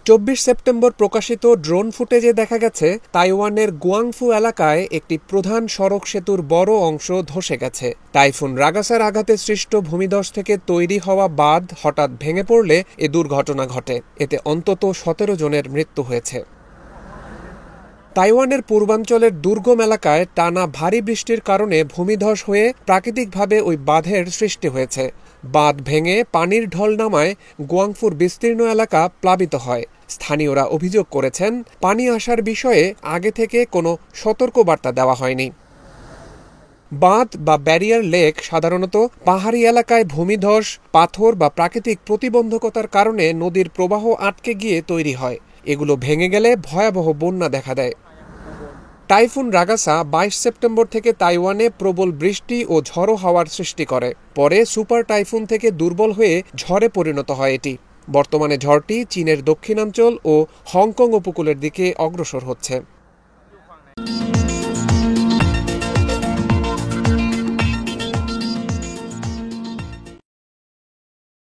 ২৪ September প্রকাশিত drone ফুটেজে দেখা গেছে তাইওয়ানের গুয়াংফু এলাকায় একটি প্রধান সড়ক সেতুর বড় অংশ ধসে গেছে। টাইফুন রাগাসার আঘাতে সৃষ্ট ভূমিধস থেকে তৈরি হওয়া বাঁধ হঠাৎ ভেঙে পড়লে এ দুর্ঘটনা ঘটে। এতে অন্তত ১৭ জনের মৃত্যু হয়েছে। তাইওয়ানের পূর্বাঞ্চলের দুর্গম এলাকায় টানা ভারী বৃষ্টির কারণে ভূমিধস হয়ে প্রাকৃতিকভাবে ওই বাঁধের সৃষ্টি হয়েছে। বাঁধ ভেঙে পানির ঢল নামায় গুয়াংফুর বিস্তীর্ণ এলাকা প্লাবিত হয়। স্থানীয়রা অভিযোগ করেছেন, পানি আসার বিষয়ে আগে থেকে কোনো সতর্কবার্তা দেওয়া হয়নি। বাঁধ বা ব্যারিয়ার লেক সাধারণত পাহাড়ি এলাকায় ভূমিধস, পাথর বা প্রাকৃতিক প্রতিবন্ধকতার কারণে নদীর প্রবাহ আটকে গিয়ে তৈরি হয়। এগুলো ভেঙে গেলে ভয়াবহ বন্যা দেখা দেয়। টাইফুন রাগাসা ২২ সেপ্টেম্বর থেকে তাইওয়ানে প্রবল বৃষ্টি ও ঝড়ো হাওয়ার সৃষ্টি করে। পরে সুপার টাইফুন থেকে দুর্বল হয়ে ঝড়ে পরিণত হয় এটি। বর্তমানে ঝড়টি চীনের দক্ষিণাঞ্চল ও হংকং উপকূলের দিকে অগ্রসর হচ্ছে।